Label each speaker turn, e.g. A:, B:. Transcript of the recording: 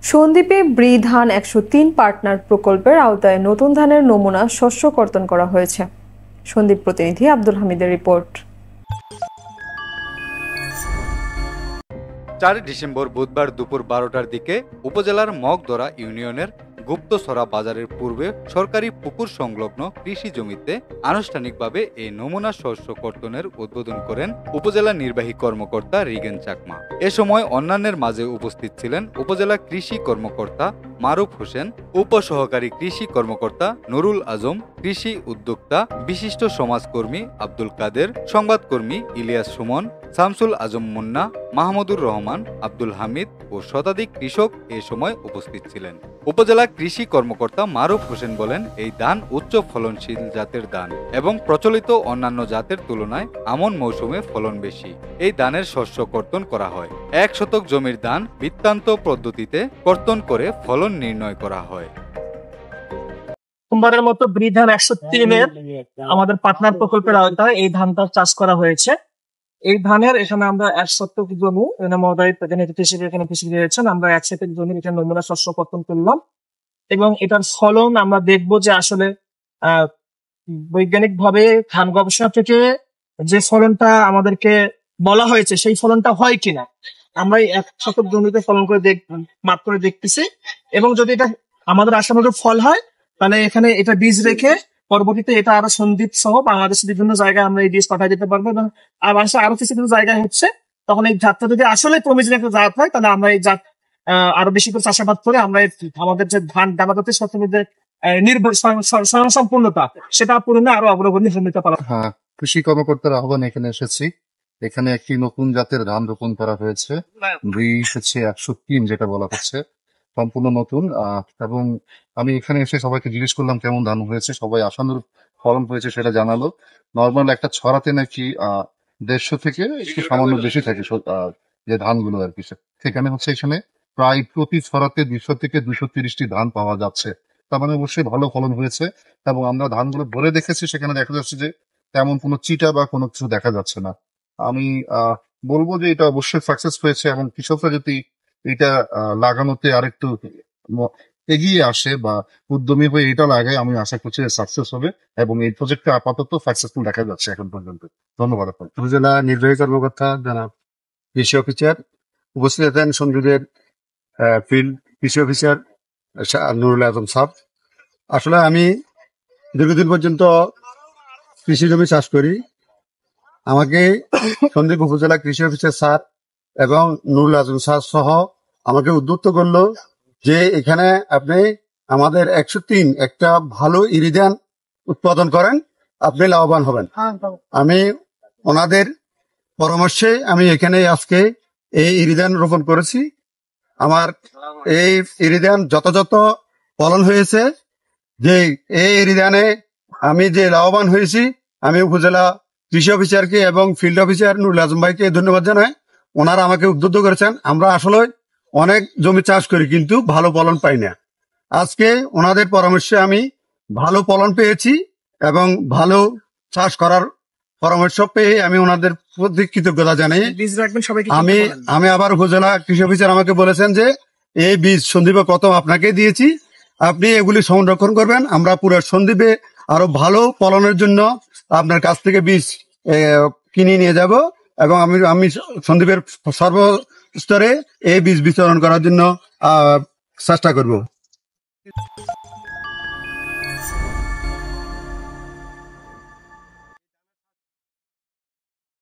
A: সন্দ্বীপে ব্রি ধান ১০৩ পার্টনার প্রকল্পের আওতায় নতুন ধানের নমুনা শস্য কর্তন করা হয়েছে। সন্দ্বীপ প্রতিনিধি আব্দুল হামিদের রিপোর্ট।
B: ৪ ডিসেম্বর বুধবার দুপুর ১২টার দিকে উপজেলার মগদরা ইউনিয়নের গুপ্তছড়া বাজারের পূর্বে সরকারি পুকুর সংলগ্ন কৃষি জমিতে আনুষ্ঠানিকভাবে এই নমুনা শস্য কর্তনের উদ্বোধন করেন উপজেলা নির্বাহী কর্মকর্তা রিগেন চাকমা। এ সময় অন্যান্যের মাঝে উপস্থিত ছিলেন উপজেলা কৃষি কর্মকর্তা মারুফ হোসেন, উপসহকারী কৃষি কর্মকর্তা নুরুল আজম, কৃষি উদ্যোক্তা বিশিষ্ট সমাজকর্মী আব্দুল কাদের, সংবাদকর্মী ইলিয়াস সুমন, শামসুল আজম মুন্না, মাহমুদুর রহমান, আব্দুল হামিদ ও শতাধিক কৃষক এ সময় উপস্থিত ছিলেন। উপজেলা কৃষি কর্মকর্তা মারুফ হোসেন বলেন, এই ধান উচ্চ ফলনশীল জাতের ধান এবং প্রচলিত অন্যান্য জাতের তুলনায় আমন মৌসুমে ফলন বেশি। এই ধানের শস্য কর্তন করা হয়। ১ শতক জমির ধান বৃত্তান্ত পদ্ধতিতে কর্তন করে ফলন নির্ণয় করা হয়।
C: সোমবারের মতো ব্রি ধান ১০৩-এর আমাদের পার্টনার প্রকল্পের আওতায় এই ধানটা চাষ করা হয়েছে। এই ধানের এখানে আমরা ১ শতক জমি রয়েছেন, আমরা ১ শতক জমির এখানে নমুনা শস্য কর্তন করলাম এবং এটার ফলন আমরা দেখবো যে আসলে বৈজ্ঞানিক ভাবে ধান গবেষণা থেকে যে ফলনটা আমাদেরকে বলা হয়েছে সেই ফলনটা হয় কিনা আমরা ১ শতক জমিতে ফলন করে মাপ করে দেখতেছি এবং যদি এটা আমাদের আশানুরূপ ফল হয় তাহলে এখানে এটা বীজ রেখে পরবর্তীতে এটা আরো সন্দ্বীপ সহ বাংলাদেশের বিভিন্ন জায়গায় আমরা এই বীজ পাঠিয়ে দিতে পারবো এবং আরো কিছু কিছু জায়গায় হচ্ছে। তখন এই জাতটা যদি আসলে প্রয়োজনীয় একটা জাত হয় তাহলে আমরা এই জাত আরো বেশি করে চাষাবাদ করে আমরা আমাদের যে ধান দানাজাতের সাথে নির্ভর স্বয়ংসম্পূর্ণতা সেটা পূরণে আরো অগ্রগতি নিতে পারবো।
D: হ্যাঁ, কৃষি কর্মকর্তার আহ্বানে এখানে এসেছি। এখানে একটি নতুন জাতের ধান রোপণ করা হয়েছে, ব্রি হচ্ছে ১০৩ যেটা বলা হচ্ছে, সম্পূর্ণ নতুন। এবং আমি এখানে এসে সবাইকে জিজ্ঞেস করলাম কেমন ধান হয়েছে, সবাই আশানুরূপ ফলন হয়েছে সেটা জানালো। নর্মাল একটা ছড়াতে নাকি ১৫০ থেকে একটু সামান্য বেশি থাকে যে ধানগুলো আর কি, সেখানে হচ্ছে এখানে প্রায় প্রতি ছড়াতে ২০০ থেকে ২৩০টি ধান পাওয়া যাচ্ছে। তার মানে অবশ্যই ভালো ফলন হয়েছে এবং আমরা ধানগুলো ভরে দেখেছি, সেখানে দেখা যাচ্ছে যে তেমন কোনো চিটা বা কোনো কিছু দেখা যাচ্ছে না। আমি বলবো যে এটা অবশ্যই সাকসেস হয়েছে এবং কৃষকরা যদি এটা লাগানোতে আরেকটু এগিয়ে আসে বা উদ্যমী হয়ে এটা লাগায়, আমি আশা করছি সাকসেস হবে এবং এই প্রজেক্টটা আপাতত সাকসেসফুল দেখা যাচ্ছে এখন পর্যন্ত। ধন্যবাদ।
E: উপজেলা নির্বাহী কর্মকর্তা জনাব কৃষি অফিসার উপস্থিত আছেন, সন্দ্বীপের ফিল্ড কৃষি অফিসার নুরুল আজম সাহেব। আসলে আমি দীর্ঘদিন পর্যন্ত কৃষি জমি চাষ করি। আমাকে সন্দ্বীপ উপজেলা কৃষি অফিসার স্যার এবং নুরুল আজম স্যার সহ আমাকে উদ্বুদ্ধ করলো যে এখানে আপনি আমাদের ১০৩ একটা ভালো ইরিধান উৎপাদন করেন, আপনি লাভবান হবেন। আমি ওনাদের পরামর্শে আমি এখানে আজকে এই ইরিধান রোপণ করেছি। আমার এই ইরিধান যথাযথ ফলন হয়েছে। যে এই ইরিধানে আমি যে লাভবান হয়েছি, আমি উপজেলা কৃষি অফিসারকে এবং ফিল্ড অফিসার নুরুল আজম ভাইকে ধন্যবাদ জানাই। ওনারা আমাকে উদ্বুদ্ধ করেছেন। আমরা আসলে অনেক জমি চাষ করি কিন্তু ভালো ফলন পাই না। আজকে ওনাদের পরামর্শে আমি ভালো ফলন পেয়েছি এবং ভালো চাষ করার পরামর্শ পেয়ে আমি ওনাদের প্রতি কৃতজ্ঞতা জানাই। আমি আবার উপজেলা কৃষি অফিসার আমাকে বলেছেন যে এই বীজ সন্দ্বীপে কত আপনাকে দিয়েছি, আপনি এগুলি সংরক্ষণ করবেন। আমরা পুরো সন্দ্বীপে আরো ভালো ফলনের জন্য আপনার কাছ থেকে বীজ কিনে নিয়ে যাব এবং আমি সন্দ্বীপের সর্বস্তরে এই বীজ বিতরণ করার জন্য চেষ্টা করব।